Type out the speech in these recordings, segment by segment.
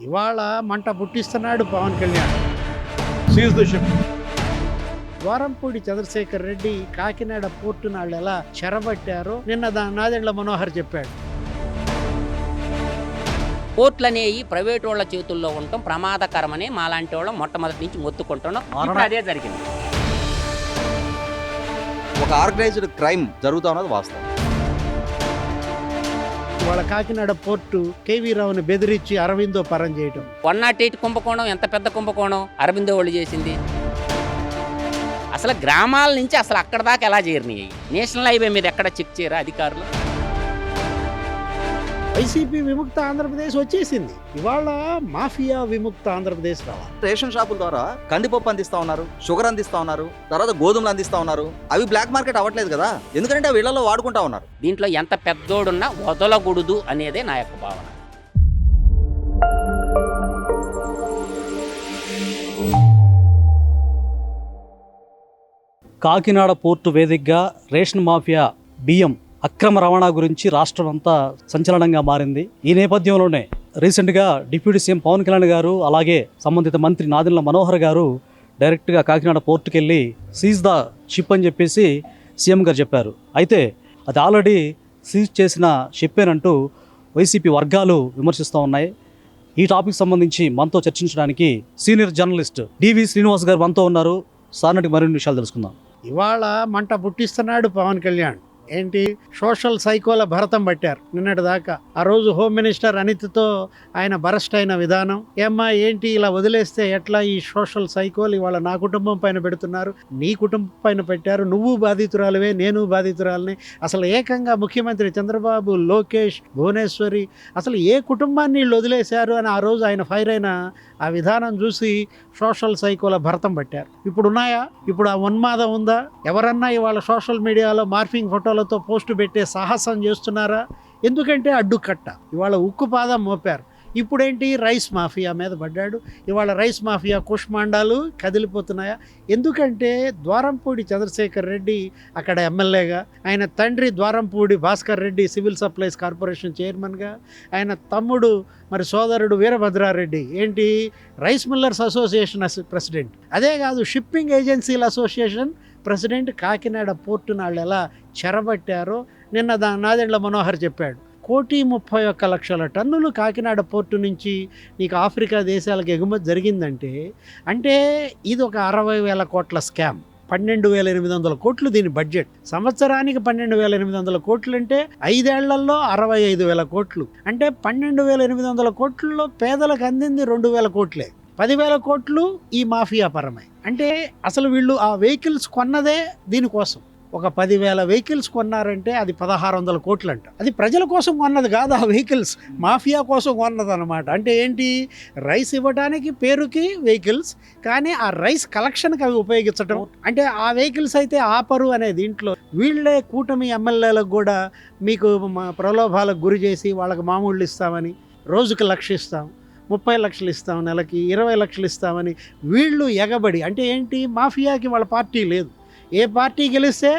ఇవాళ మంట పుట్టిస్తున్నాడు Pawan Kalyan. Seize the ship. Dwarampudi Chandrasekhar Reddy Kakinada port నాళ్ళు ఎలా చెరబట్టారో నిన్న నాదెండ్ల మనోహర్ చెప్పాడు. పోర్ట్లు అనేవి ప్రైవేట్ వాళ్ళ చేతుల్లో ఉండటం ప్రమాదకరమని మాలాంటి వాళ్ళం మొట్టమొదటి నుంచి మొత్తుకుంటున్నాం. ఇప్పుడు అదే జరిగింది. ఒక ఆర్గనైజ్డ్ క్రైమ్ జరుగుతా ఉన్నది వాస్తవం. వాళ్ళ కాకినాడ పోర్టు కేవీ రావుని బెదిరించి అరవిందో పరం చేయటం. 108 కుంభకోణం ఎంత పెద్ద కుంభకోణం అరవిందో వాళ్ళు చేసింది. అసలు గ్రామాల నుంచి అసలు అక్కడ దాకా ఎలా చేరినాయి? నేషనల్ హైవే మీద ఎక్కడ చెక్ చేయరా అధికారులు? వైసీపీ విముక్త ఆంధ్రప్రదేశ్ వచ్చేసింది. ఇవాళ మాఫియా విముక్త ఆంధ్రప్రదేశ్ రావాలి. రేషన్ షాపుల ద్వారా కందిపప్పు అందిస్తా ఉన్నారు, షుగర్ అందిస్తా ఉన్నారు, తర్వాత గోధుమలు అందిస్తా ఉన్నారు. అవి బ్లాక్ మార్కెట్ అవ్వట్లేదు కదా, ఎందుకంటే అవి ఇళ్లలో వాడుకుంటా ఉన్నారు. దీంట్లో ఎంత పెద్దోడున్నా వదలకూడదు అనేదే నా యొక్క భావన. కాకినాడ పోర్టు వేదికగా రేషన్ మాఫియా బియ్యం అక్రమ రవాణా గురించి రాష్ట్రం అంతా సంచలనంగా మారింది. ఈ నేపథ్యంలోనే రీసెంట్గా డిప్యూటీ సీఎం పవన్ కళ్యాణ్ గారు అలాగే సంబంధిత మంత్రి నాదెండ్ల మనోహర్ గారు డైరెక్ట్గా కాకినాడ పోర్టుకి వెళ్ళి సీజ్ ద షిప్ అని చెప్పేసి సీఎం గారు చెప్పారు. అయితే అది ఆల్రెడీ సీజ్ చేసిన షిప్పేనంటూ వైసీపీ వర్గాలు విమర్శిస్తూ ఉన్నాయి. ఈ టాపిక్ సంబంధించి మనతో చర్చించడానికి సీనియర్ జర్నలిస్ట్ డివి శ్రీనివాస్ గారు మనతో ఉన్నారు. సార్ నాటికి మరిన్ని విషయాలు తెలుసుకుందాం. ఇవాళ మంట పుట్టిస్తున్నాడు పవన్ కళ్యాణ్. ఏంటి సోషల్ సైకోల భరతం పట్టారు నిన్నటి దాకా. ఆ రోజు హోమ్ మినిస్టర్ అనిత్తో ఆయన బరస్ట్ అయిన విధానం, ఏమ్మా ఏంటి ఇలా వదిలేస్తే ఎట్లా, ఈ సోషల్ సైకోలు ఇవాళ నా కుటుంబం పైన పెడుతున్నారు, నీ కుటుంబం పైన పెట్టారు, నువ్వు బాధితురాలివే నేను బాధితురాలిని. అసలు ఏకంగా ముఖ్యమంత్రి చంద్రబాబు, లోకేష్, భువనేశ్వరి అసలు ఏ కుటుంబాన్ని వీళ్ళు వదిలేశారు అని ఆ రోజు ఆయన ఫైర్ అయిన ఆ విధానం చూసి సోషల్ సైకోల భరతం పట్టారు. ఇప్పుడు ఉన్నాయా? ఇప్పుడు ఆ ఉన్మాదం ఉందా? ఎవరన్నా ఇవాళ సోషల్ మీడియాలో మార్ఫింగ్ ఫోటోలతో పోస్టు పెట్టే సాహసం చేస్తున్నారా? ఎందుకంటే అడ్డుకట్ట ఇవాళ ఉక్కుపాదం మోపారు. ఇప్పుడేంటి రైస్ మాఫియా మీద పడ్డాడు. ఇవాళ రైస్ మాఫియా కుష్మాండాలు కదిలిపోతున్నాయా? ఎందుకంటే ద్వారంపూడి చంద్రశేఖర్ రెడ్డి అక్కడ ఎమ్మెల్యేగా, ఆయన తండ్రి Dwarampudi Bhaskar Reddy civil supplies corporation చైర్మన్గా, ఆయన తమ్ముడు మరి సోదరుడు వీరభద్రారెడ్డి ఏంటి రైస్ మిల్లర్స్ అసోసియేషన్ ప్రెసిడెంట్. అదే కాదు షిప్పింగ్ ఏజెన్సీల అసోసియేషన్ ప్రెసిడెంట్. కాకినాడ పోర్టు నాళ్ళు ఎలా చెరబట్టారో నిన్న నాదెండ్ల మనోహర్ చెప్పాడు. 1,31,00,000 టన్నులు కాకినాడ పోర్టు నుంచి నీకు ఆఫ్రికా దేశాలకు ఎగుమతి జరిగిందంటే అంటే ఇది ఒక 60,000 కోట్ల స్కామ్. 12,800 కోట్లు దీని బడ్జెట్. సంవత్సరానికి 12,800 కోట్లు అంటే 5 ఏళ్లలో 65,000 కోట్లు. అంటే 12,800 కోట్లలో పేదలకు అందింది 2,000 కోట్లే. 10,000 కోట్లు ఈ మాఫియా పరమే. అంటే అసలు వీళ్ళు ఆ వెహికల్స్ కొన్నదే దీనికోసం. ఒక 10,000 వెహికల్స్ కొన్నారంటే అది 1,600 కోట్లు అంట. అది ప్రజల కోసం కొన్నది కాదు, ఆ వెహికల్స్ మాఫియా కోసం కొన్నది అనమాట. అంటే ఏంటి, రైస్ ఇవ్వడానికి పేరుకి వెహికల్స్, కానీ ఆ రైస్ కలెక్షన్కి అవి ఉపయోగించడం. అంటే ఆ వెహికల్స్ అయితే ఆపరు అనే దీంట్లో వీళ్ళే కూటమి ఎమ్మెల్యేలకు కూడా మీకు ప్రలోభాలకు గురి చేసి వాళ్ళకి మామూళ్ళు ఇస్తామని, రోజుకి 1,00,000 ఇస్తాం, 30 లక్షలు ఇస్తాం, నెలకి 20 లక్షలు ఇస్తామని వీళ్ళు ఎగబడి. అంటే ఏంటి, మాఫియాకి వాళ్ళ పార్టీ లేదు. ఏ పార్టీ గెలిస్తే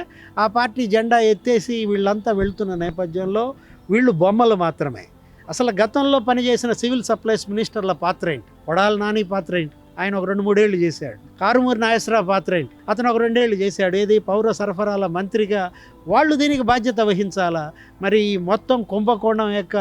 ఆ పార్టీ జెండా ఎత్తేసి వీళ్ళంతా వెళ్తున్న నేపథ్యంలో వీళ్ళు బొమ్మలు మాత్రమే. అసలు గతంలో పనిచేసిన సివిల్ సప్లైస్ మినిస్టర్ల పాత్ర ఏంటి? కొడాలి నాని పాత్ర ఏంటి? ఆయన ఒక 2-3 ఏళ్ళు చేశాడు. కారుమూరి నాగేశ్వరరావు పాత్ర ఏంటి? అతను ఒక 2 ఏళ్ళు చేశాడు. ఏది పౌర సరఫరాల మంత్రిగా. వాళ్ళు దీనికి బాధ్యత వహించాలా? మరి మొత్తం కుంభకోణం యొక్క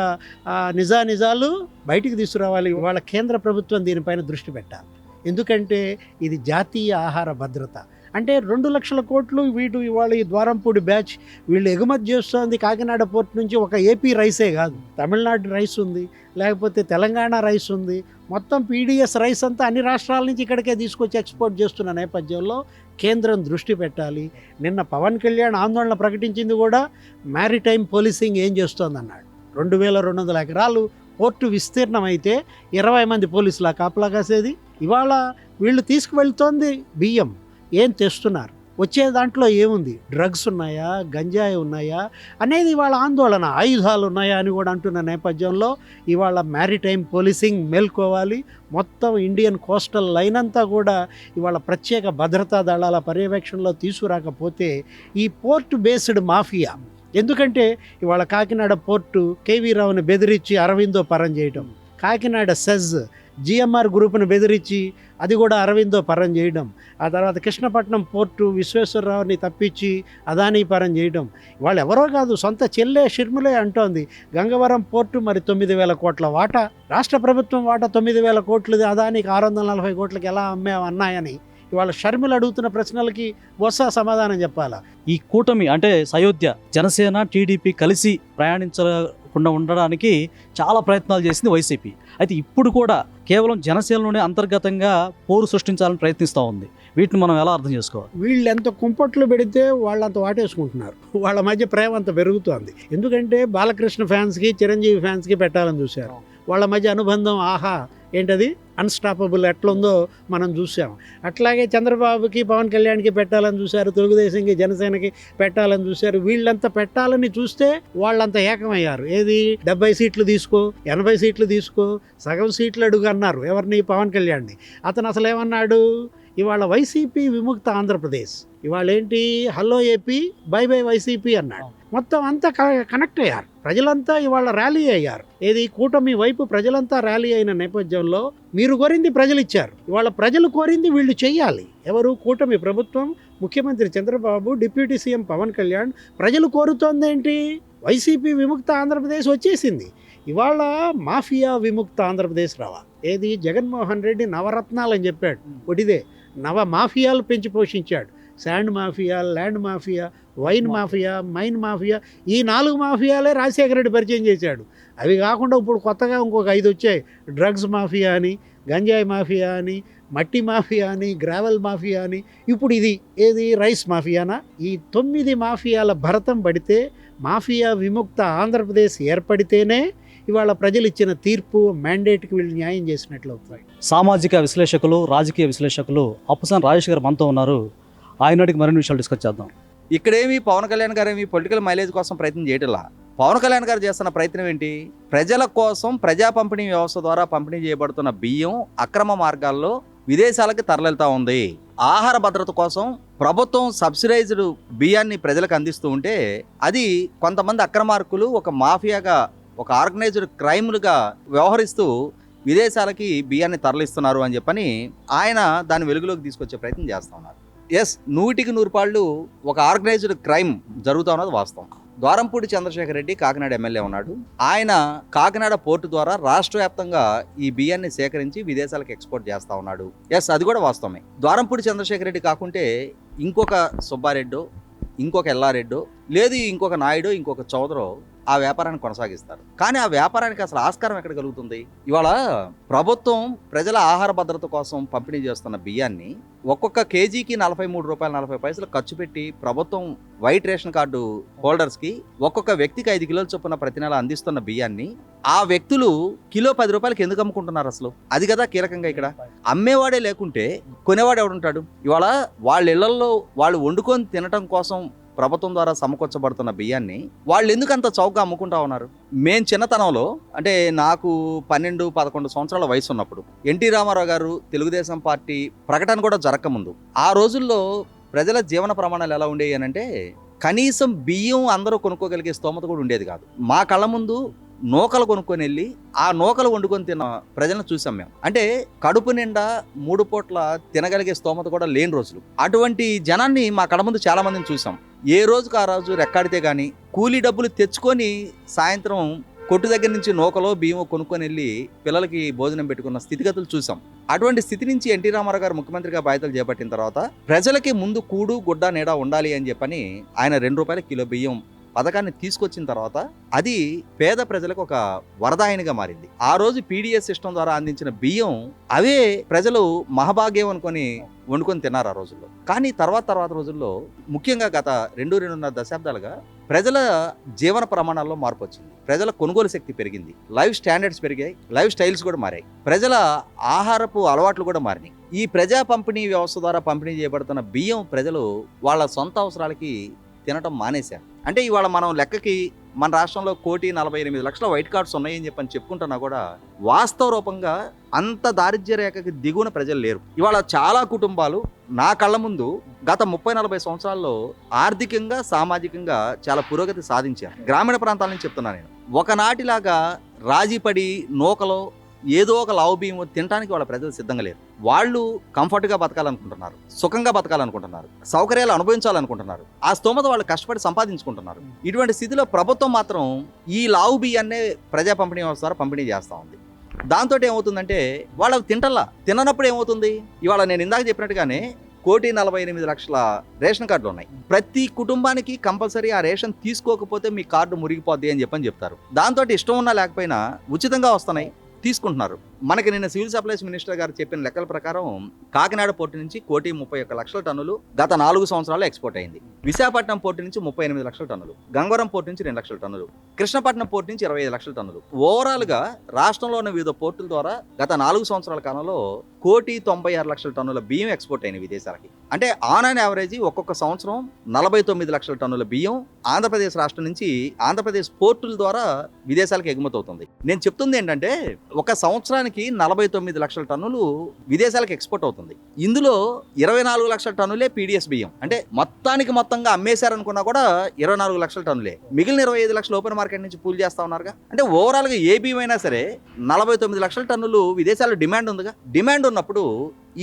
నిజాలు బయటికి తీసుకురావాలి. వాళ్ళ కేంద్ర ప్రభుత్వం దీనిపైన దృష్టి పెట్టాలి. ఎందుకంటే ఇది జాతీయ ఆహార భద్రత. అంటే 2,00,000 కోట్లు వీటి ఇవాళ ఈ ద్వారంపూడి బ్యాచ్ వీళ్ళు ఎగుమతి చేస్తోంది కాకినాడ పోర్ట్ నుంచి. ఒక ఏపీ రైసే కాదు, తమిళనాడు రైస్ ఉంది, లేకపోతే తెలంగాణ రైస్ ఉంది, మొత్తం పీడిఎస్ రైస్ అంతా అన్ని రాష్ట్రాల నుంచి ఇక్కడికే తీసుకొచ్చి ఎక్స్పోర్ట్ చేస్తున్న నేపథ్యంలో కేంద్రం దృష్టి పెట్టాలి. నిన్న పవన్ కళ్యాణ్ ఆందోళన ప్రకటించింది కూడా మ్యారిటైమ్ పోలీసింగ్ ఏం చేస్తోందన్నాడు. 2,200 ఎకరాలు పోర్టు విస్తీర్ణం అయితే 20 మంది పోలీసులా కాపలా కాసేది. ఇవాళ వీళ్ళు తీసుకువెళ్తోంది బియ్యం, ఏం తెస్తున్నారు, వచ్చే దాంట్లో ఏముంది, డ్రగ్స్ ఉన్నాయా, గంజాయి ఉన్నాయా అనేది ఇవాళ ఆందోళన. ఆయుధాలు ఉన్నాయా అని కూడా అంటున్న నేపథ్యంలో ఇవాళ మ్యారిటైమ్ పోలీసింగ్ మేల్కోవాలి. మొత్తం ఇండియన్ కోస్టల్ లైన్ అంతా కూడా ఇవాళ ప్రత్యేక భద్రతా దళాల పర్యవేక్షణలో తీసుకురాకపోతే ఈ పోర్ట్ బేస్డ్ మాఫియా. ఎందుకంటే ఇవాళ కాకినాడ పోర్టు కేవీ రావుని బెదిరించి అరవిందో పరం చేయటం, కాకినాడ సెజ్ జిఎంఆర్ గ్రూప్ను బెదిరించి అది కూడా అరవిందో పరం చేయడం, ఆ తర్వాత కృష్ణపట్నం పోర్టు విశ్వేశ్వరరావుని తప్పించి అదానీ పరం చేయడం. వాళ్ళు ఎవరో కాదు, సొంత చెల్లె షర్మిలే అంటోంది గంగవరం పోర్టు మరి 9,000 కోట్ల వాటా, రాష్ట్ర ప్రభుత్వం వాటా 9,000 కోట్లది, అదానికి 640 కోట్లకి ఎలా అన్నాయని ఇవాళ షర్మిల అడుగుతున్న ప్రశ్నలకి బొత్స సమాధానం చెప్పాలా. ఈ కూటమి అంటే సయోధ్య జనసేన టీడీపీ కలిసి ప్రయాణించకుండా ఉండడానికి చాలా ప్రయత్నాలు చేసింది వైసీపీ. అయితే ఇప్పుడు కూడా కేవలం జనసేనలోనే అంతర్గతంగా పోరు సృష్టించాలని ప్రయత్నిస్తూ ఉంది. వీటిని మనం ఎలా అర్థం చేసుకోవాలి? వీళ్ళు ఎంత కుంపట్లు పెడితే వాళ్ళంత వాటేసుకుంటున్నారు, వాళ్ళ మధ్య ప్రేమ అంత పెరుగుతోంది. ఎందుకంటే బాలకృష్ణ ఫ్యాన్స్కి చిరంజీవి ఫ్యాన్స్కి పెట్టాలని చూశారు, వాళ్ళ మధ్య అనుబంధం ఆహా ఏంటది అన్స్టాపబుల్ ఎట్లుందో మనం చూసాం. అట్లాగే చంద్రబాబుకి పవన్ కళ్యాణ్కి పెట్టాలని చూశారు, తెలుగుదేశంకి జనసేనకి పెట్టాలని చూశారు. వీళ్ళంతా పెట్టాలని చూస్తే వాళ్ళంతా ఏకమయ్యారు. ఏది 70 సీట్లు తీసుకో, 80 సీట్లు తీసుకో, సగం సీట్లు అడుగు అన్నారు ఎవరిని, పవన్ కళ్యాణ్ని. అతను అసలు ఏమన్నాడు, ఇవాళ వైసీపీ విముక్త ఆంధ్రప్రదేశ్, ఇవాళ ఏంటి hello AP by by YCP అన్నాడు. మొత్తం అంతా కనెక్ట్ అయ్యారు, ప్రజలంతా ఇవాళ ర్యాలీ అయ్యారు. ఏది కూటమి వైపు ప్రజలంతా ర్యాలీ అయిన నేపథ్యంలో మీరు కోరింది ప్రజలు ఇచ్చారు, ఇవాళ ప్రజలు కోరింది వీళ్ళు చెయ్యాలి. ఎవరు? కూటమి ప్రభుత్వం, ముఖ్యమంత్రి చంద్రబాబు, డిప్యూటీ సీఎం పవన్ కళ్యాణ్. ప్రజలు కోరుతోందేంటి? వైసీపీ విముక్త ఆంధ్రప్రదేశ్ వచ్చేసింది, ఇవాళ మాఫియా విముక్త ఆంధ్రప్రదేశ్ రావా. ఏది జగన్మోహన్ రెడ్డి నవరత్నాలు అని చెప్పాడు, ఒకటిదే నవ మాఫియాలు పెంచి పోషించాడు. Sand mafia, land mafia, wine mafia, mine mafia, ఈ 4 మాఫియాలే రాజశేఖర రెడ్డి పరిచయం చేశాడు. అవి కాకుండా ఇప్పుడు కొత్తగా ఇంకొక 5 వచ్చాయి, డ్రగ్స్ మాఫియా అని, గంజాయి మాఫియా అని, మట్టి మాఫియా అని, గ్రావెల్ మాఫియా అని, ఇప్పుడు ఇది ఏది రైస్ మాఫియానా. ఈ 9 మాఫియాల భరతం పడితే మాఫియా విముక్త ఆంధ్రప్రదేశ్ ఏర్పడితేనే ఇవాళ ప్రజలు ఇచ్చిన తీర్పు మ్యాండేట్కి వీళ్ళు న్యాయం చేసినట్లు అవుతాయి. సామాజిక విశ్లేషకులు, రాజకీయ విశ్లేషకులు అప్పసాని రాజేష్ గారు మనతో ఉన్నారు. ఆయన అడిగి మరిన్ని విషయాలు డిస్కస్ చేద్దాం. ఇక్కడేమి పవన్ కళ్యాణ్ గారు ఏమి పొలిటికల్ మైలేజ్ కోసం ప్రయత్నం చేయటంలా. పవన్ కళ్యాణ్ గారు చేస్తున్న ప్రయత్నం ఏంటి, ప్రజల కోసం ప్రజా పంపిణీ వ్యవస్థ ద్వారా పంపిణీ చేయబడుతున్న బియ్యం అక్రమ మార్గాల్లో విదేశాలకి తరలితా ఉంది. ఆహార భద్రత కోసం ప్రభుత్వం సబ్సిడైజ్డ్ బియ్యాన్ని ప్రజలకు అందిస్తూ ఉంటే అది కొంతమంది అక్రమార్కులు ఒక మాఫియాగా, ఒక ఆర్గనైజ్డ్ క్రైమ్లుగా వ్యవహరిస్తూ విదేశాలకి బియ్యాన్ని తరలిస్తున్నారు అని చెప్పని ఆయన దాన్ని వెలుగులోకి తీసుకొచ్చే ప్రయత్నం చేస్తూ ఉన్నారు. ఎస్, 100కి 100 పాళ్ళు ఒక ఆర్గనైజ్డ్ క్రైమ్ జరుగుతూ ఉన్నది వాస్తవం. ద్వారంపూడి చంద్రశేఖర్ రెడ్డి కాకినాడ ఎమ్మెల్యే ఉన్నాడు. ఆయన కాకినాడ పోర్టు ద్వారా రాష్ట్ర వ్యాప్తంగా ఈ బియ్యాన్ని సేకరించి విదేశాలకు ఎక్స్పోర్ట్ చేస్తూ ఉన్నాడు. ఎస్, అది కూడా వాస్తవమే. ద్వారంపూడి చంద్రశేఖర్ రెడ్డి కాకుంటే ఇంకొక సుబ్బారెడ్డో, ఇంకొక ఎల్లారెడ్డో, లేదు ఇంకొక నాయుడు, ఇంకొక చౌదరో ఆ వ్యాపారాన్ని కొనసాగిస్తారు. కానీ ఆ వ్యాపారానికి అసలు ఆస్కారం ఎక్కడ కలుగుతుంది? ఇవాళ ప్రభుత్వం ప్రజల ఆహార భద్రత కోసం పంపిణీ చేస్తున్న బియ్యాన్ని ఒక్కొక్క కేజీకి 43 రూపాయలు 40 పైసలు ఖర్చు పెట్టి ప్రభుత్వం వైట్ రేషన్ కార్డు హోల్డర్స్కి ఒక్కొక్క వ్యక్తికి 5 కిలోల చొప్పున ప్రతి నెల అందిస్తున్న బియ్యాన్ని ఆ వ్యక్తులు కిలో 10 రూపాయలకి ఎందుకు అమ్ముకుంటున్నారు? అసలు అది కదా కీలకంగా ఇక్కడ. అమ్మేవాడే లేకుంటే కొనేవాడు ఎవడుంటాడు? ఇవాళ వాళ్ళ ఇళ్లలో వాళ్ళు వండుకొని తినటం కోసం ప్రభుత్వం ద్వారా సమకూర్చబడుతున్న బియ్యాన్ని వాళ్ళు ఎందుకు అంత చౌకగా అమ్ముకుంటా ఉన్నారు? మేము చిన్నతనంలో, అంటే నాకు 12-11 సంవత్సరాల వయసు ఉన్నప్పుడు ఎన్టీ రామారావు గారు తెలుగుదేశం పార్టీ ప్రకటన కూడా జరగకముందు ఆ రోజుల్లో ప్రజల జీవన ప్రమాణాలు ఎలా ఉండేవి అని అంటే కనీసం బియ్యం అందరూ కొనుక్కోగలిగే స్తోమత కూడా ఉండేది కాదు. మా కళ్ళ ముందు నూకలు కొనుక్కొని వెళ్ళి ఆ నూకలు వండుకొని తిన్న ప్రజలను చూసాం మేము. అంటే కడుపు నిండా 3 పూట్ల తినగలిగే స్తోమత కూడా లేని రోజులు. అటువంటి జనాన్ని మా కళ్ళ ముందు చాలా మందిని చూసాం. ఏ రోజుకు ఆ రోజు రెక్కాడితే కానీ కూలీ డబ్బులు తెచ్చుకొని సాయంత్రం కొట్టు దగ్గర నుంచి నూకలో బియ్యం కొనుక్కొని వెళ్ళి పిల్లలకి భోజనం పెట్టుకున్న స్థితిగతులు చూసాం. అటువంటి స్థితి నుంచి ఎన్టీ రామారావు గారు ముఖ్యమంత్రిగా బాధ్యతలు చేపట్టిన తర్వాత ప్రజలకి ముందు కూడు గుడ్డ నీడ ఉండాలి అని చెప్పని ఆయన 2 రూపాయల కిలో బియ్యం పథకాన్ని తీసుకొచ్చిన తర్వాత అది పేద ప్రజలకు ఒక వరదాయనిగా మారింది. ఆ రోజు పీడిఎస్ సిస్టమ్ ద్వారా అందించిన బియ్యం అవే ప్రజలు మహాభాగ్యం అనుకొని వండుకొని తిన్నారు ఆ రోజుల్లో. కానీ తర్వాత రోజుల్లో ముఖ్యంగా గత 2-2.5 దశాబ్దాలుగా ప్రజల జీవన ప్రమాణాల్లో మార్పు వచ్చింది. ప్రజల కొనుగోలు శక్తి పెరిగింది, లైఫ్ స్టాండర్డ్స్ పెరిగాయి, లైఫ్ స్టైల్స్ కూడా మారాయి, ప్రజల ఆహారపు అలవాట్లు కూడా మారినాయి. ఈ ప్రజా పంపిణీ వ్యవస్థ ద్వారా పంపిణీ చేయబడుతున్న బియ్యం ప్రజలు వాళ్ళ సొంత అవసరాలకి తినటం మానేశారు. అంటే ఇవాళ మనం లెక్కకి మన రాష్ట్రంలో 1,48,00,000 వైట్ కార్డ్స్ ఉన్నాయని చెప్పని చెప్పుకుంటున్నా కూడా వాస్తవ రూపంగా అంత దారిద్ర్య రేఖకి దిగువన ప్రజలు లేరు. ఇవాళ చాలా కుటుంబాలు నా కళ్ళ ముందు గత 30-40 సంవత్సరాల్లో ఆర్థికంగా సామాజికంగా చాలా పురోగతి సాధించారు. గ్రామీణ ప్రాంతాల నుంచి చెప్తున్నా నేను. ఒకనాటిలాగా రాజీపడి నూకలో ఏదో ఒక లావు బియ్యం తినడానికి వాళ్ళ ప్రజలు సిద్ధంగా లేరు. వాళ్ళు కంఫర్ట్గా బతకాలనుకుంటున్నారు, సుఖంగా బతకాలనుకుంటున్నారు, సౌకర్యాలు అనుభవించాలనుకుంటున్నారు. ఆ స్తోమత వాళ్ళు కష్టపడి సంపాదించుకుంటున్నారు. ఇటువంటి స్థితిలో ప్రభుత్వం మాత్రం ఈ లావు బియ్యాన్నే ప్రజా పంపిణీ వ్యవస్థ ద్వారా పంపిణీ చేస్తూ ఉంది. దాంతో ఏమవుతుందంటే వాళ్ళు తిననప్పుడు ఏమవుతుంది, ఇవాళ నేను ఇందాక చెప్పినట్టుగానే 1,48,00,000 రేషన్ కార్డులు ఉన్నాయి. ప్రతి కుటుంబానికి కంపల్సరీ ఆ రేషన్ తీసుకోకపోతే మీ కార్డు మురిగిపోద్ది అని చెప్తారు. దాంతో ఇష్టం ఉన్నా లేకపోయినా ఉచితంగా వస్తున్నాయి, తీసుకుంటున్నారు. మనకి నిన్న సివిల్ సప్లైస్ మినిస్టర్ గారు చెప్పిన లెక్కల ప్రకారం కాకినాడ పోర్టు నుంచి 1,31,00,000 టన్నులు గత 4 సంవత్సరాలు ఎక్స్పోర్ట్ అయింది. విశాఖపట్నం పోర్టు నుంచి 38,00,000 టన్నులు, గంగవరం పోర్టు నుంచి 2,00,000 టన్నులు, కృష్ణపట్నం పోర్టు నుంచి 25,00,000 టన్నులు. ఓవరాల్గా రాష్ట్రంలో ఉన్న వివిధ పోర్టుల ద్వారా గత 4 సంవత్సరాల కాలంలో 1,96,00,000 టన్నుల బియ్యం ఎక్స్పోర్ట్ అయిన విదేశాలకి. అంటే ఆన్ అండ్ యావరేజ్ ఒక్కొక్క సంవత్సరం 49,00,000 టన్నుల బియ్యం ఆంధ్రప్రదేశ్ రాష్ట్రం నుంచి ఆంధ్రప్రదేశ్ పోర్టుల ద్వారా విదేశాలకు ఎగుమతి అవుతుంది. నేను చెప్తుంది ఏంటంటే ఒక సంవత్సరానికి 49,00,000 టన్నులు విదేశాలకు ఎక్స్పోర్ట్ అవుతుంది. ఇందులో 24,00,000 టన్నులే పీడిఎస్ బియ్యం. అంటే మొత్తంగా అమ్మేశారనుకున్నా కూడా 24,00,000 టన్నులే. మిగిలిన 25,00,000 ఓపెన్ మార్కెట్ నుంచి పూల్ చేస్తా ఉన్నారుగా. అంటే ఓవరాల్గా ఏ బియ్యం అయినా సరే 49,00,000 టన్నులు విదేశాల్లో డిమాండ్ ఉందిగా. డిమాండ్ ఉన్నప్పుడు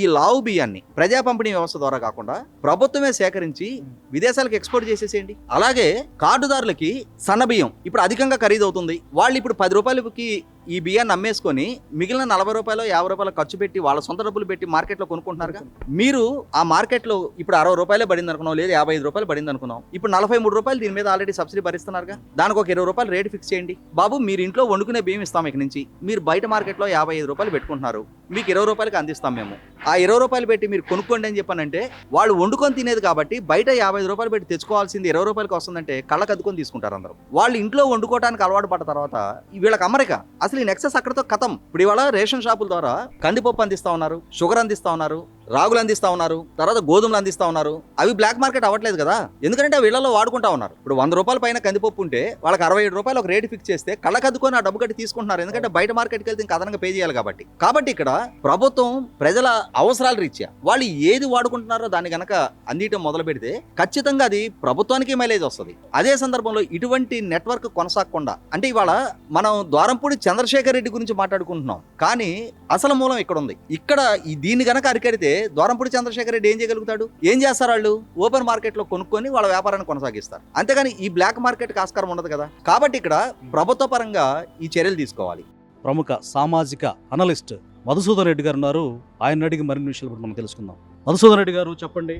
ఈ లావు బియ్యాన్ని ప్రజా పంపిణీ వ్యవస్థ ద్వారా కాకుండా ప్రభుత్వమే సేకరించి విదేశాలకు ఎక్స్పోర్ట్ చేసేసేయండి. అలాగే కార్డుదారులకి సన్న బియ్యం ఇప్పుడు అధికంగా ఖరీదవుతుంది. వాళ్ళు ఇప్పుడు 10 రూపాయలకి ఈ బియ్యాన్ని అమ్మేసుకొని మిగిలిన 40 రూపాయలు 50 రూపాయలు ఖర్చు పెట్టి వాళ్ళ సొంత డబ్బులు పెట్టి మార్కెట్లో కొనుక్కుంటున్నారుగా. మీరు ఆ మార్కెట్లో ఇప్పుడు 60 రూపాయలే పడింది అనుకున్నాం, లేదా 55 రూపాయలు పడింది అనుకున్నాం, ఇప్పుడు 43 రూపాయలు దీని మీద ఆల్రెడీ సబ్సిడీ భరిస్తున్నారుగా. దానికి ఒక 20 రూపాయలు రేటు ఫిక్స్ చేయండి. బాబు మీరు ఇంట్లో వండుకునే బియ్యం ఇస్తాం, ఇక నుంచి మీరు బయట మార్కెట్లో 55 రూపాయలు పెట్టుకుంటున్నారు, మీకు 20 రూపాయలకి అందిస్తాం మేము. ఆ 20 రూపాయలు పెట్టి మీరు కొనుక్కోండి అని చెప్పానంటే వాళ్ళు వండుకొని తినేది కాబట్టి బయట 55 రూపాయలు పెట్టి తెచ్చుకోవాల్సింది 20 రూపాయలకి వస్తుందంటే కళ్ళకు అద్దుకొని తీసుకుంటారు అందరూ. వాళ్ళు ఇంట్లో వండుకోవడానికి అలవాటు పడ్డ తర్వాత వీళ్ళకి అమరిక అసలు ఈ నెక్సెస్ అక్కడతో కథం. ఇప్పుడు ఇవాళ రేషన్ షాపుల ద్వారా కందిపప్పు అందిస్తా ఉన్నారు, షుగర్ అందిస్తా ఉన్నారు, రాగులు అందిస్తా ఉన్నారు, తర్వాత గోధుమలు అందిస్తా ఉన్నారు. అవి బ్లాక్ మార్కెట్ అవ్వట్లేదు కదా, ఎందుకంటే వీళ్ళలో వాడుకుంటా ఉన్నారు. ఇప్పుడు 100 రూపాయల పైన కందిపప్పు ఉంటే వాళ్ళకి 67 రూపాయలు ఒక రేటు ఫిక్స్ చేస్తే కళ్ళకద్దుకొని ఆ డబ్బు కట్టి తీసుకుంటున్నారు, ఎందుకంటే బయట మార్కెట్కి వెళ్తే ఇంకా అదనంగా పే చేయాలి కాబట్టి ఇక్కడ ప్రభుత్వం ప్రజల అవసరాల రీత్యా వాళ్ళు ఏది వాడుకుంటున్నారో దాన్ని గనక అందించడం మొదలు పెడితే ఖచ్చితంగా అది ప్రభుత్వానికి మైలేజ్ వస్తుంది. అదే సందర్భంలో ఇటువంటి నెట్వర్క్ కొనసాగకుండా, అంటే ఇవాళ మనం ద్వారంపూడి చంద్రశేఖర్ రెడ్డి గురించి మాట్లాడుకుంటున్నాం, కానీ అసలు మూలం ఇక్కడ ఉంది. ఇక్కడ దీన్ని గనక అరికడితే ద్వారంపూడి చంద్రశేఖర్ రెడ్డి ఏం చేయగలుగుతాడు? ఏం చేస్తారు? వాళ్ళు ఓపెన్ మార్కెట్ లో కొనుక్కొని వాళ్ళ వ్యాపారాన్ని కొనసాగిస్తారు, అంతేగాని ఈ బ్లాక్ మార్కెట్ ఆస్కారం ఉండదు కదా. కాబట్టి ఇక్కడ ప్రభుత్వ పరంగా ఈ చర్యలు తీసుకోవాలి. ప్రముఖ సామాజిక అనలిస్ట్ మధుసూదన్ రెడ్డి గారు ఉన్నారు. ఆయన అడిగి మరిన్ని విషయాలు ఇప్పుడు మనం తెలుసుకుందాం. మధుసూదన్ రెడ్డి గారు చెప్పండి.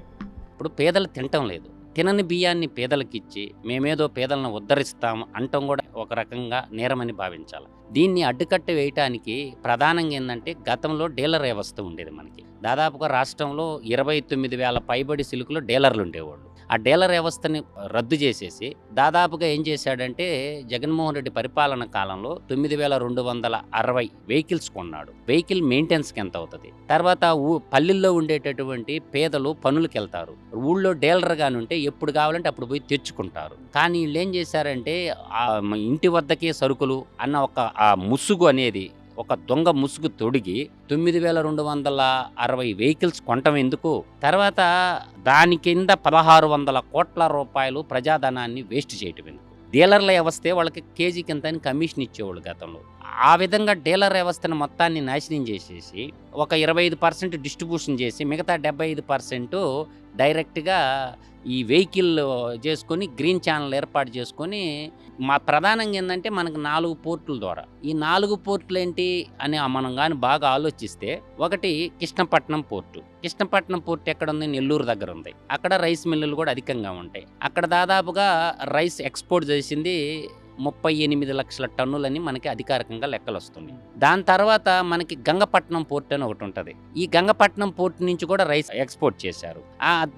ఇప్పుడు పేదలు తినటం లేదు, తినని బియ్యాన్ని పేదలకు ఇచ్చి మేమేదో పేదలను ఉద్ధరిస్తాం అంటం కూడా ఒక రకంగా నేరమని భావించాలి. దీన్ని అడ్డుకట్ట వేయటానికి ప్రధానంగా ఏంటంటే గతంలో డీలర్ వ్యవస్థ ఉండేది. మనకి దాదాపుగా రాష్ట్రంలో 29,000 పైబడి సిలుకులో డీలర్లు ఉండేవాళ్ళు. ఆ డీలర్ వ్యవస్థని రద్దు చేసేసి దాదాపుగా ఏం చేశాడంటే జగన్మోహన్ రెడ్డి పరిపాలన కాలంలో 9,260 వెహికల్స్ కొన్నాడు. వెహికల్ మెయింటెనెన్స్కి ఎంత అవుతుంది? తర్వాత పల్లెల్లో ఉండేటటువంటి పేదలు పనులకు వెళ్తారు, ఊళ్ళో డీలర్ గాని ఉంటే ఎప్పుడు కావాలంటే అప్పుడు పోయి తెచ్చుకుంటారు. కానీ వీళ్ళు ఏం చేశారంటే ఇంటి వద్దకే సరుకులు అన్న ఒక ఆ ముసుగు అనేది ఒక దొంగ ముసుగు తొడిగి 9,260 వెహికల్స్ కొనటం ఎందుకు, తర్వాత దాని కింద 1,600 కోట్ల రూపాయలు ప్రజాధనాన్ని వేస్ట్ చేయటం ఎందుకు? డీలర్ల వ్యవస్థే వాళ్ళకి కేజీ కింద కమిషన్ ఇచ్చేవాళ్ళు గతంలో. ఆ విధంగా డీలర్ వ్యవస్థను మొత్తాన్ని నాశనం చేసేసి ఒక 25% డిస్ట్రిబ్యూషన్ చేసి మిగతా 75% డైరెక్ట్గా ఈ వెహికల్ చేసుకొని గ్రీన్ ఛానల్ ఏర్పాటు చేసుకొని మా ప్రధానంగా ఏంటంటే మనకు 4 పోర్టుల ద్వారా, ఈ 4 పోర్టులు ఏంటి అని మనం కానీ బాగా ఆలోచిస్తే, ఒకటి కృష్ణపట్నం పోర్టు. కృష్ణపట్నం పోర్టు ఎక్కడ ఉంది? నెల్లూరు దగ్గర ఉంది. అక్కడ రైస్ మిల్లులు కూడా అధికంగా ఉంటాయి. అక్కడ దాదాపుగా రైస్ ఎక్స్పోర్ట్ చేసింది 38 లక్షల టన్నులని మనకి అధికారికంగా లెక్కలు వస్తుంది. దాని తర్వాత మనకి గంగపట్నం పోర్ట్ అని ఒకటి ఉంటుంది. ఈ గంగపట్నం పోర్ట్ నుంచి కూడా రైస్ ఎక్స్పోర్ట్ చేశారు.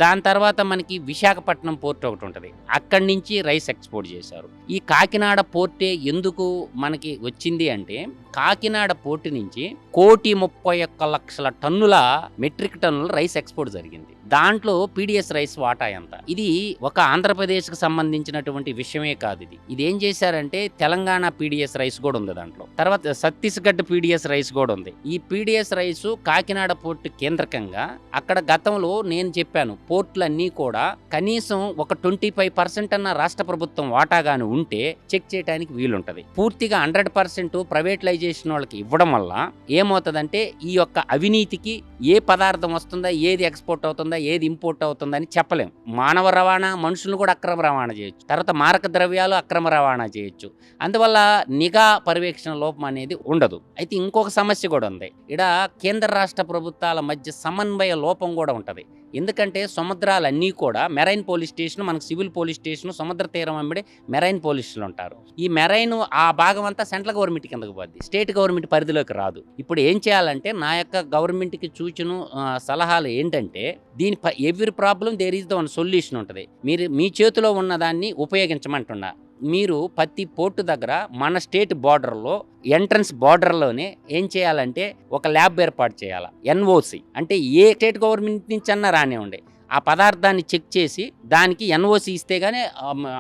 దాని తర్వాత మనకి విశాఖపట్నం పోర్ట్ ఒకటి ఉంటుంది, అక్కడి నుంచి రైస్ ఎక్స్పోర్ట్ చేశారు. ఈ కాకినాడ పోర్టే ఎందుకు మనకి వచ్చింది అంటే, కాకినాడ పోర్టు నుంచి 1,31,00,000 టన్నుల మెట్రిక్ టన్నుల రైస్ ఎక్స్పోర్ట్ జరిగింది. దాంట్లో పీడిఎస్ రైస్ వాటా ఎంత? ఇది ఒక ఆంధ్రప్రదేశ్కి సంబంధించినటువంటి విషయమే కాదు. ఇది ఏం చేశారంటే తెలంగాణ పీడిఎస్ రైస్ కూడా ఉంది దాంట్లో, తర్వాత ఛత్తీస్గఢ్ పీడిఎస్ రైస్ కూడా ఉంది. ఈ పీడిఎస్ రైస్ కాకినాడ పోర్టు కేంద్రకంగా అక్కడ గతంలో నేను చెప్పాను, పోర్టులన్నీ కూడా కనీసం ఒక 25% అన్న రాష్ట్ర ప్రభుత్వం వాటాగాని ఉంటే చెక్ చేయడానికి వీలుంటది. పూర్తిగా 100% ప్రైవేటైజేషన్ చేసిన వాళ్ళకి ఇవ్వడం వల్ల ఏమవుతుందంటే ఈ యొక్క అవినీతికి ఏ పదార్థం వస్తుందా, ఏది ఎక్స్పోర్ట్ అవుతుందా, ఏది ఇంపోర్ట్ అవుతుందా అని చెప్పలేం. మానవ రవాణా, మనుషులను కూడా అక్రమ రవాణా చేయొచ్చు, తర్వాత మారక ద్రవ్యాలు అక్రమ రవాణా చేయొచ్చు. అందువల్ల నిఘా పర్యవేక్షణ లోపం అనేది ఉండదు. అయితే ఇంకొక సమస్య కూడా ఉంది. ఇక్కడ కేంద్ర రాష్ట్ర ప్రభుత్వాల మధ్య సమన్వయ లోపం కూడా ఉంటుంది. ఎందుకంటే సముద్రాలన్నీ కూడా మెరైన్ పోలీస్ స్టేషన్, మనకు సివిల్ పోలీస్ స్టేషన్, సముద్ర తీరం వెంబడి మెరైన్ పోలీసులు ఉంటారు. ఈ మెరైన్ ఆ భాగం అంతా సెంట్రల్ గవర్నమెంట్ కిందకు పోద్ది, స్టేట్ గవర్నమెంట్ పరిధిలోకి రాదు. ఇప్పుడు ఏం చేయాలంటే నా యొక్క గవర్నమెంట్కి సూచన సలహాలు ఏంటంటే, దీని every problem there is the one solution ఉంటుంది. మీరు మీ చేతిలో ఉన్నదాన్ని ఉపయోగించమంటున్నా. మీరు ప్రతి పోర్టు దగ్గర మన స్టేట్ బార్డర్లో ఎంట్రన్స్ బార్డర్లోనే ఏం చేయాలంటే ఒక ల్యాబ్ ఏర్పాటు చేయాలి. ఎన్ఓసి అంటే ఏ స్టేట్ గవర్నమెంట్ నుంచి అన్నా రానివ్వండి, ఆ పదార్థాన్ని చెక్ చేసి దానికి ఎన్ఓసి ఇస్తే గానీ,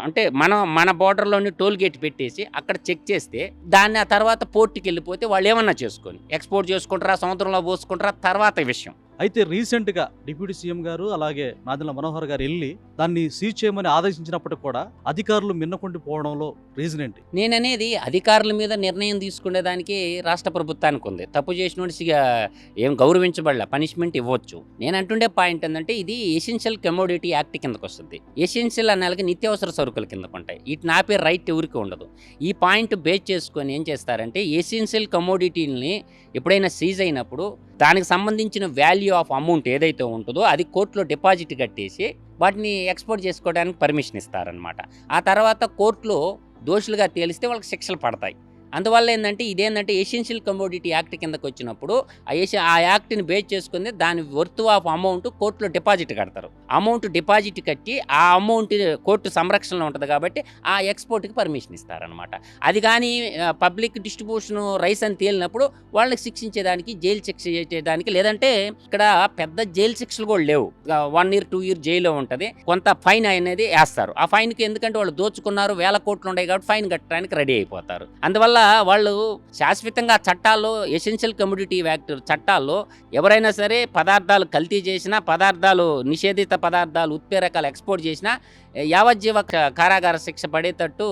అంటే మన బార్డర్లోని టోల్ గేట్ పెట్టేసి అక్కడ చెక్ చేస్తే దాన్ని ఆ తర్వాత పోర్టుకి వెళ్ళిపోతే వాళ్ళు ఏమన్నా చేసుకొని ఎక్స్పోర్ట్ చేసుకుంటారా, సముద్రంలో పోసుకుంటారా, తర్వాత విషయం. అయితే రీసెంట్గా డిప్యూటీ సీఎం గారు అలాగే నాదెండ్ల మనోహర్ గారు వెళ్ళి దాన్ని సీజ్ చేయమని ఆదేశించినప్పటికీ కూడా అధికారులు మిన్నకుండి పోవడంలో రీజన్ ఏంటి? నేననేది అధికారుల మీద నిర్ణయం తీసుకునేదానికి రాష్ట్ర ప్రభుత్వానికి ఉంది. తప్పు చేసిన ఏం గౌరవించబడలే, పనిష్మెంట్ ఇవ్వచ్చు. నేను అంటుండే పాయింట్ ఏంటంటే, ఇది ఎసెన్షియల్ కమోడిటీ యాక్ట్ కిందకు వస్తుంది. ఎసెన్షియల్ అన్నకి నిత్యావసర సరుకుల కిందకు ఉంటాయి. వీటిని ఆపే రైట్ ఎవరికి ఉండదు. ఈ పాయింట్ బేస్ చేసుకొని ఏం చేస్తారంటే, ఎసెన్షియల్ కమోడిటీని ఎప్పుడైనా సీజ్ అయినప్పుడు దానికి సంబంధించిన వాల్యూ ఆఫ్ అమౌంట్ ఏదైతే ఉంటుందో అది కోర్టులో డిపాజిట్ కట్టేసి వాటిని ఎక్స్పోర్ట్ చేసుకోవడానికి పర్మిషన్ ఇస్తారనమాట. ఆ తర్వాత కోర్టులో దోషులుగా తేలిస్తే వాళ్ళకి శిక్షలు పడతాయి. అందువల్ల ఏంటంటే ఇదేంటంటే ఎసెన్షియల్ కమోడిటీ యాక్ట్ కిందకు వచ్చినప్పుడు ఆ యాక్ట్ని బేస్ చేసుకుని దాని వర్త్ ఆఫ్ అమౌంట్ కోర్టులో డిపాజిట్ కడతారు. అమౌంట్ డిపాజిట్ కట్టి ఆ అమౌంట్ కోర్టు సంరక్షణలో ఉంటుంది కాబట్టి ఆ ఎక్స్పోర్ట్కి పర్మిషన్ ఇస్తారనమాట. అది కానీ పబ్లిక్ డిస్ట్రిబ్యూషన్ రైస్ అని తేలినప్పుడు వాళ్ళకి శిక్షించేదానికి, జైలు శిక్ష చేసేదానికి, లేదంటే ఇక్కడ పెద్ద జైలు శిక్షలు కూడా లేవు. 1 year 2 year జైలు ఉంటుంది. కొంత ఫైన్ అనేది వేస్తారు. ఆ ఫైన్కి ఎందుకంటే వాళ్ళు దోచుకున్నారు, 1000 కోట్లు ఉన్నాయి కాబట్టి ఫైన్ కట్టడానికి రెడీ అయిపోతారు. అందువల్ల వాళ్ళు శాశ్వతంగా చట్టాల్లో, ఎసెన్షియల్ కమోడిటీ యాక్ట్ చట్టాల్లో ఎవరైనా సరే పదార్థాలు కల్తీ చేసినా, పదార్థాలు నిషేధిత పదార్థాలు ఉత్ప్రేరకాలు ఎక్స్పోర్ట్ చేసినా యావజ్జీవ కారాగార శిక్ష పడేటట్టు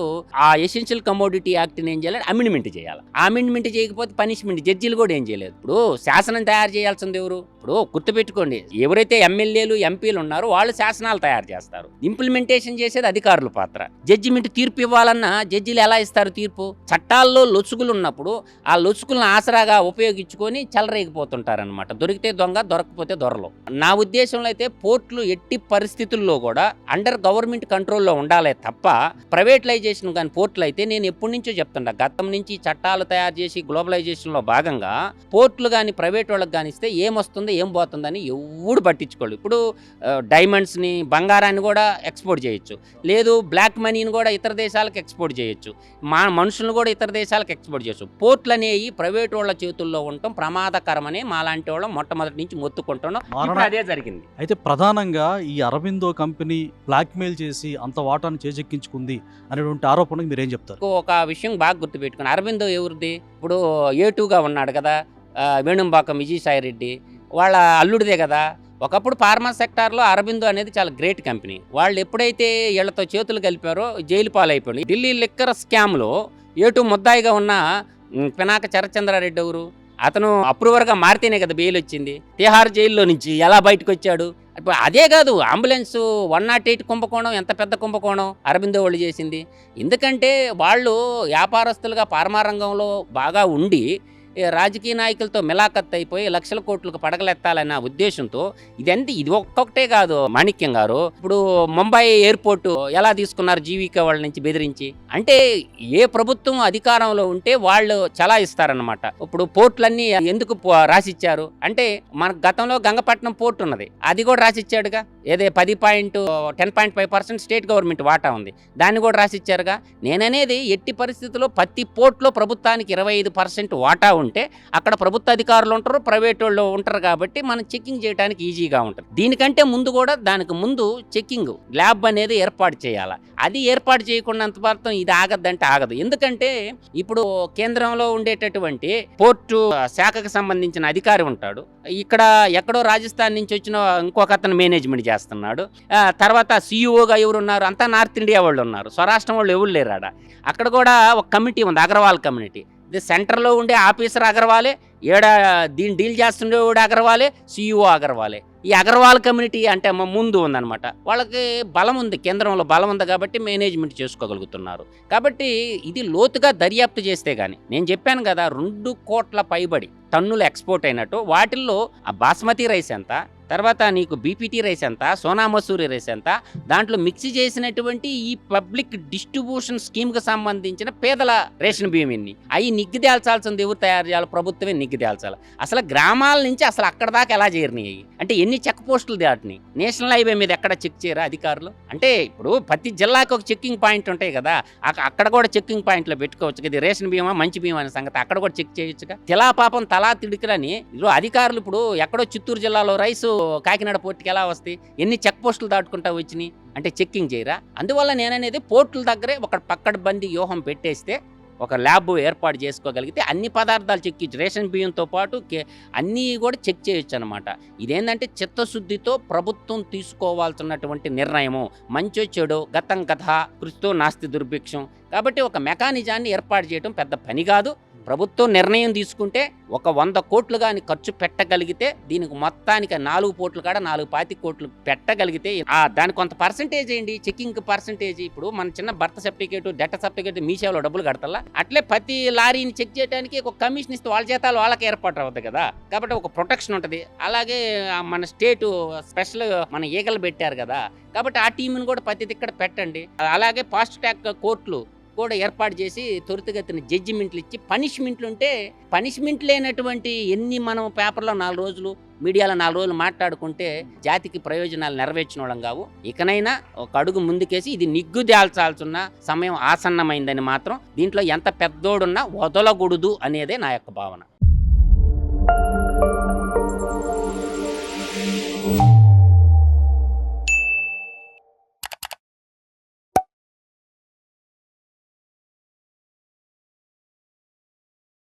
ఆ ఎసెన్షియల్ కమోడిటీ యాక్ట్ని ఏం చేయాలి, అమెండ్మెంట్ చేయాలి. అమెండ్మెంట్ చేయకపోతే పనిష్మెంట్. జడ్జీలు కూడా ఏం చేయలేదు. ఇప్పుడు శాసనం తయారు చేయాల్సింది ఎవరు? ఇప్పుడు గుర్తుపెట్టుకోండి, ఎవరైతే ఎమ్మెల్యేలు, ఎంపీలు ఉన్నారో వాళ్ళు శాసనాలు తయారు చేస్తారు. ఇంప్లిమెంటేషన్ చేసేది అధికారుల పాత్ర. జడ్జిమెంట్ తీర్పు ఇవ్వాలన్నా జడ్జీలు ఎలా ఇస్తారు తీర్పు? చట్టాల్లో లొసుగులు ఉన్నప్పుడు ఆ లొసుగులను ఆసరాగా ఉపయోగించుకొని చెలరేగిపోతుంటారనమాట. దొరికితే దొంగ, దొరకపోతే దొరలు. నా ఉద్దేశంలో అయితే పోర్టులు ఎట్టి పరిస్థితుల్లో కూడా అండర్ గవర్నమెంట్ కంట్రోల్లో ఉండాలే తప్ప ప్రైవేటలైజేషన్ కానీ పోర్టులు అయితే, నేను ఎప్పటి నుంచో చెప్తుంటా, గతం నుంచి చట్టాలు తయారు చేసి గ్లోబలైజేషన్లో భాగంగా పోర్టులు కానీ ప్రైవేట్ వాళ్ళకి కానీ ఇస్తే ఏమొస్తుందో ఏం పోతుందని ఎవడు పట్టించుకోడు. ఇప్పుడు డైమండ్స్ని, బంగారాన్ని కూడా ఎక్స్పోర్ట్ చేయొచ్చు, లేదు బ్లాక్ మనీని కూడా ఇతర దేశాలకు ఎక్స్పోర్ట్ చేయొచ్చు, మనుషులను కూడా ఇతర దేశాలకు ఎక్స్పోర్ట్ చేయొచ్చు. పోర్టులు అనేవి ప్రైవేట్ వాళ్ళ చేతుల్లో ఉండటం ప్రమాదకరమని మాలాంటి వాళ్ళం మొట్టమొదటి నుంచి మొత్తుకుంటున్నాం. అదే జరిగింది. అయితే ప్రధానంగా ఈ అరబిందో కంపెనీ బ్లాక్మెయిల్ చేసి అంత వాటాను చేజెక్కించుకుంది అనేటువంటి ఆరోపణకు మీరేం చెప్తారు? ఒక విషయం బాగా గుర్తుపెట్టుకుని, అరబిందో ఎవరిది? ఇప్పుడు A2గా ఉన్నాడు కదా వేణుంబాకం విజయసాయి రెడ్డి, వాళ్ళ అల్లుడిదే కదా. ఒకప్పుడు ఫార్మా సెక్టార్లో అరబిందో అనేది చాలా గ్రేట్ కంపెనీ. వాళ్ళు ఎప్పుడైతే వీళ్ళతో చేతులు కలిపారో జైలు పాలైపోయింది. ఢిల్లీ లిక్కర్ స్కామ్లో A2 ముద్దాయిగా ఉన్న పినాక చరచంద్రారెడ్డి ఎవరు? అతను అప్రూవర్గా మారితేనే కదా బెయిల్ వచ్చింది. తిహార్ జైల్లో నుంచి ఎలా బయటకు వచ్చాడు? అదే కాదు, అంబులెన్స్ 108 కుంభకోణం ఎంత పెద్ద కుంభకోణం అరబిందో వాళ్ళు చేసింది. ఎందుకంటే వాళ్ళు వ్యాపారస్తులుగా ఫార్మా రంగంలో బాగా ఉండి రాజకీయ నాయకులతో మిలాఖత్ అయిపోయి లక్షల కోట్లకు పడగలెత్తాలన్న ఉద్దేశంతో ఇది ఒక్కొక్కటే కాదు. మాణిక్యం గారు, ఇప్పుడు ముంబై ఎయిర్పోర్టు ఎలా తీసుకున్నారు జీవిక వాళ్ళ నుంచి బెదిరించి? అంటే ఏ ప్రభుత్వం అధికారంలో ఉంటే వాళ్ళు చలాయిస్తారనమాట. ఇప్పుడు పోర్టులన్నీ ఎందుకు రాసిచ్చారు అంటే, మన గతంలో గంగపట్నం పోర్టు ఉన్నది, అది కూడా రాసిచ్చాడుగా. ఏదే 10.5% స్టేట్ గవర్నమెంట్ వాటా ఉంది, దాన్ని కూడా రాసిచ్చారుగా. నేననేది ఎట్టి పరిస్థితుల్లో ప్రతి పోర్టులో ప్రభుత్వానికి 25% వాటా ఉంటే అక్కడ ప్రభుత్వ అధికారులు ఉంటారు, ప్రైవేట్ వాళ్ళు ఉంటారు కాబట్టి మనం చెకింగ్ చేయడానికి ఈజీగా ఉంటుంది. దీనికంటే ముందు కూడా, దానికి ముందు చెకింగ్ ల్యాబ్ అనేది ఏర్పాటు చేయాలి. అది ఏర్పాటు చేయకున్నంత మాత్రం ఇది ఆగద్దంటే ఆగదు. ఎందుకంటే ఇప్పుడు కేంద్రంలో ఉండేటటువంటి పోర్టు శాఖకు సంబంధించిన అధికారి ఉంటాడు, ఇక్కడ ఎక్కడో రాజస్థాన్ నుంచి వచ్చిన ఇంకొక అతను మేనేజ్మెంట్ చేస్తున్నాడు, తర్వాత CEO ఎవరు ఉన్నారు? అంతా నార్త్ ఇండియా వాళ్ళు ఉన్నారు, స్వరాష్ట్రం వాళ్ళు ఎవరు లేరాడ. అక్కడ కూడా ఒక కమిటీ ఉంది, అగర్వాల్ కమిటీ. ఇది సెంటర్లో ఉండే ఆఫీసర్ అగర్వాలే, దీన్ని డీల్ చేస్తుండేవాడు అగర్వాలే, సిఇఓ అగర్వాలే. ఈ అగర్వాల్ కమ్యూనిటీ అంటే ముందు ఉందన్నమాట. వాళ్ళకి బలం ఉంది, కేంద్రంలో బలం ఉంది కాబట్టి మేనేజ్మెంట్ చేసుకోగలుగుతున్నారు. కాబట్టి ఇది లోతుగా దర్యాప్తు చేస్తే కానీ, నేను చెప్పాను కదా 2 కోట్ల పైబడి టన్నులు ఎక్స్పోర్ట్ అయినట్టు, వాటిల్లో ఆ బాస్మతి రైస్ ఎంత, తర్వాత నీకు బీపీటీ రైస్ ఎంత, సోనా మసూరి రైస్ ఎంత, దాంట్లో మిక్స్ చేసినటువంటి ఈ పబ్లిక్ డిస్ట్రిబ్యూషన్ స్కీమ్కి సంబంధించిన పేదల రేషన్ బియ్యం ఎన్ని, అవి నిగ్గు తేల్చాల్సింది ఎవరు తయారు చేయాలి? ప్రభుత్వమే నిగ్గు తేల్చాలి. అసలు గ్రామాల నుంచి అసలు అక్కడ దాకా ఎలా చేరినాయి? అంటే ఎన్ని చెక్ పోస్టులు దాటినాయి? నేషనల్ హైవే మీద ఎక్కడ చెక్ చేయరా అధికారులు? అంటే ఇప్పుడు ప్రతి జిల్లాకి ఒక చెక్కింగ్ పాయింట్ ఉంటాయి కదా, అక్కడ కూడా చెక్కింగ్ పాయింట్లో పెట్టుకోవచ్చు కదా. రేషన్ బియ్యమా మంచి బియ్యం అనే సంగతి అక్కడ కూడా చెక్ చేయొచ్చుగా. తిలా పాపం తలా తిడికిలని ఇప్పుడు అధికారులు ఇప్పుడు ఎక్కడో చిత్తూరు జిల్లాలో రైసు కాకినాడ పోర్టుకి ఎలా వస్తాయి? ఎన్ని చెక్ పోస్టులు దాటుకుంటా వచ్చినాయి? అంటే చెక్కింగ్ చేయరా? అందువల్ల నేననేది పోర్టుల దగ్గరే ఒక పక్కడబందీ వ్యూహం పెట్టేస్తే, ఒక ల్యాబ్ ఏర్పాటు చేసుకోగలిగితే అన్ని పదార్థాలు చెక్ చేయొచ్చు. రేషన్ బియ్యంతో పాటు అన్నీ కూడా చెక్ చేయొచ్చు అనమాట. ఇదేంటంటే చిత్తశుద్ధితో ప్రభుత్వం తీసుకోవాల్సినటువంటి నిర్ణయము. మంచో చెడో గతం కథ కృషితో నాస్తి దుర్భిక్షం. కాబట్టి ఒక మెకానిజాన్ని ఏర్పాటు చేయడం పెద్ద పని కాదు. ప్రభుత్వం నిర్ణయం తీసుకుంటే ఒక 100 కోట్లు కానీ ఖర్చు పెట్టగలిగితే, దీనికి మొత్తానికి 4 కోట్లు కాడ 4-5 కోట్లు పెట్టగలిగితే దాని కొంత పర్సంటేజ్ ఏంటి చెక్కింగ్ పర్సంటేజ్. ఇప్పుడు మన చిన్న బర్త్ సర్టిఫికేట్, డెత్ సర్టిఫికేట్ మీ సేవలో డబ్బులు కడతలా, అట్లే ప్రతి లారీని చెక్ చేయడానికి ఒక కమిషన్ ఇస్తే వాళ్ళ చేతాలు వాళ్ళకి ఏర్పాటు అవుతుంది కదా. కాబట్టి ఒక ప్రొటెక్షన్ ఉంటుంది. అలాగే మన స్టేటు స్పెషల్ మన ఈగలు పెట్టారు కదా, కాబట్టి ఆ టీంని కూడా ప్రతి ఇక్కడ పెట్టండి. అలాగే ఫాస్ట్ ట్రాక్ కోర్టులు కూడా ఏర్పాటు చేసి త్వరితగతిన జడ్జిమెంట్లు ఇచ్చి పనిష్మెంట్లు ఉంటే, పనిష్మెంట్ లేనటువంటి ఎన్ని మనం పేపర్లో 4 రోజులు మీడియాలో 4 రోజులు మాట్లాడుకుంటే జాతికి ప్రయోజనాలు నెరవేర్చిన వాళ్ళం కావు. ఇకనైనా ఒక అడుగు ముందుకేసి ఇది నిగ్గు తేల్చాల్సిన సమయం ఆసన్నమైందని మాత్రం, దీంట్లో ఎంత పెద్దోడున్నా వదలకూడదు అనేదే నా యొక్క భావన.